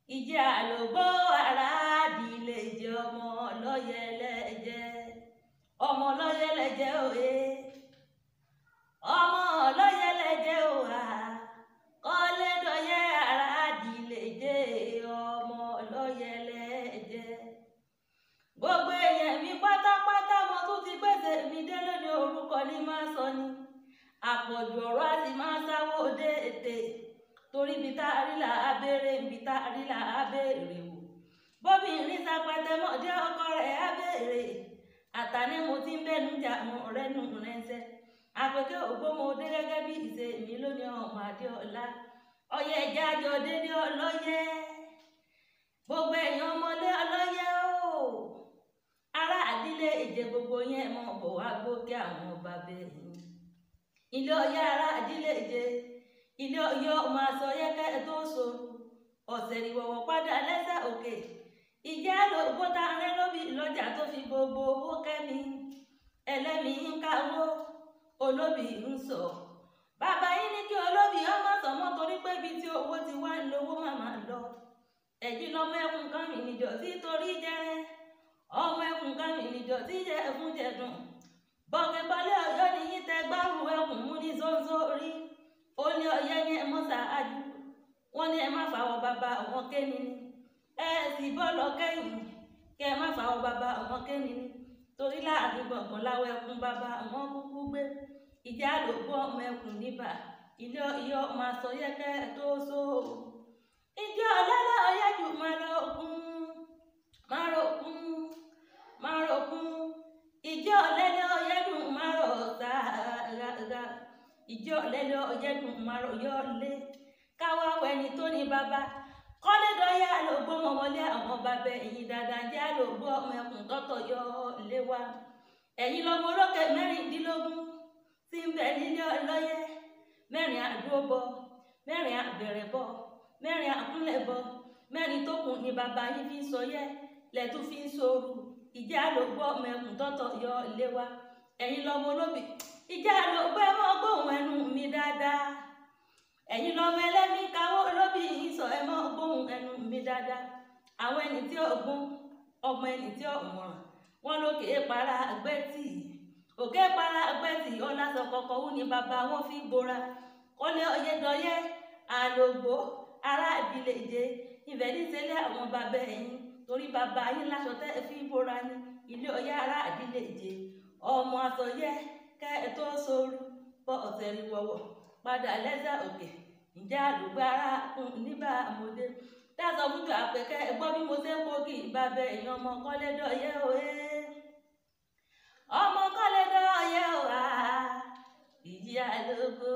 ìjà lògbó ara dìlé jẹ ọmọ lọ́yẹ̀lẹ́jẹ́ ọmọ lọ́yẹ̀lẹ́jẹ́ òye ọmọ lọ́yẹ̀lẹ́jẹ́ òhà kọ́lédọ̀yẹ́ ara dìlé jẹ ọmọ lọ́yẹ̀lẹ́jẹ́. Gbogbo èèyàn mi pátápátá mo tún ti gbèsè mi dé lónìí orúkọ ní máa sọ ni àpọ̀jù ọ̀rọ̀ á sì máa sáwó déédé torí ibi tá a rí là á béèrè ibi tá a rí là á béèrè wò bóbìnrin sapẹtẹ mọ́dé ọkọ rẹ̀ á béèrè àtàní mo ti ń bẹ́nu jà mọ́ rẹ́nu rẹ́nsẹ́ àpèké ògbómọdé gẹ́gẹ́ bí ìṣe mi lónìí ọmọ Adéọlá ọyẹ ẹ̀jẹ̀ àjọ dédé ọlọ́yẹ gbogbo èèyàn ọmọlé ọlọ́yẹ o ará àdílé ìjẹ gbogbo yẹn mọ̀ bọ̀ wá gbókè àwọn ọba bẹ́ẹ̀ ilé ọyẹ ará àdílé ìjẹ ilé ọyẹ ọmọ aṣọ yẹkẹ tó sòrò ọ̀sẹ̀ ìwọ̀wọ̀ padà lẹ́sẹ̀ òkè ìjẹ́ lóògùn tá a rẹ́ lóbi lọ́jà tó fi gbogbo owó kẹ́mi ẹlẹ́mìí ń káwó olóbì ń sọ bàbá yín ní kí olóbì ọmọ sọmọ torí pé ibi tí owó ti wá lówó màmá lọ ẹ̀jí lọ́mọ ẹkùn kan mi níjọ tí torí jẹrẹ ọmọ ẹkùn kan mi níjọ tí jẹ ẹkùn jẹdùn bọ̀kẹ́ balẹ̀ ọ̀yọ́ ni yín tẹ gbárù ẹkùn mú ní zọ́nzọ́ rí ó ní ọyẹ́ ní ẹ mọ́ ṣáájú wọ́n ní ẹ má fàwọ̀ bàbá àwọn kéni ni ẹ sì bọ́ lọ kẹ́yìn kẹ́ ẹ má fàwọ̀ bàbá àwọn kéni ni torí láàrin gbọ̀ngàn láwọ̀ ẹkùn bàbá àwọn kúkú gbé ìjà lògbó ọmọ ẹkùn níbà ilé ọyọ́ máa sọ yẹ́kẹ́ tó só ìjọ ọlọ́lá ọyẹ́jù máa rọ̀kún ìjọ ọlẹ́lẹ́ ọyẹ́dùn máa rọ̀ sáàgà ìjọ ọlẹ́lẹ́ ọyẹ́dùn máa rọ̀ yọ́ lé káwá wẹni tó ní bàbá kọ́lédọ́yà lògbó mọ̀mọ́lé àwọn bàbá ẹ̀yìn dáadáa jẹ́ lògbó ọmọ ẹkùn tọ́tọ̀ yọ lé wa ẹ̀yìn lọ́mọ olókè mẹ́rìndínlógún tí ń bẹ nílé ọlọ́yẹ mẹ́rin àdúróbọ mẹ́rin àbẹ̀rẹ̀ bọ mẹ́rin àkúnlẹ̀ bọ mẹ́rin tó kù ní bàbá yín fi ń sọyẹ lẹ́tún fi ń sọrù ìjà lògbó ọmọ ẹkùn tọ́tọ̀ yọ lé wa ẹ̀yìn lọ́mọ olóbì ìjà lògbó ẹ mọ́ gbóhùn ẹnu mi dáadáa ẹ̀yin lọ́mọ ẹlẹ́mí káwọ́ olóbì yìí sọ ẹ mọ́ gbóhùn ẹnu mi dáadáa àwọn ẹni tí ọgbọ́n ọmọ ẹni tí ọ̀mọ̀ràn wọn lókè para àgbẹ̀tì òkè para àgbẹ̀tì ọlásọ kọkọ wú ni bàbá wọn fi gbóra kọ́lé ọyẹ́dọ́yẹ́ àlògbó ará ìbílẹ̀ ìjẹ ibẹ̀ níṣẹ́lẹ̀ àwọn bàbá ẹ̀yìn torí bàbá yín láṣọ tẹ́ ẹ fi gbóra ní ilé ọyẹ́ ará ìbílẹ̀ ìjẹ ọmọ àsọyẹ kẹ́ ẹ tó sóoru bọ́ ọ̀sẹ̀ rí wọ̀wọ̀ padà lẹ́sẹ̀ òkè ìjà àdúgbò ara níbà àmọ́dé dáṣọ fún àpẹkẹ ẹgbọ́n bí mo ṣe ń kókì bàbá ẹ̀yìn ọmọ kọ́lédọ́yẹ́ òye ọmọ kọ́lédọ́yẹ́ òhà ìjì àlòkò.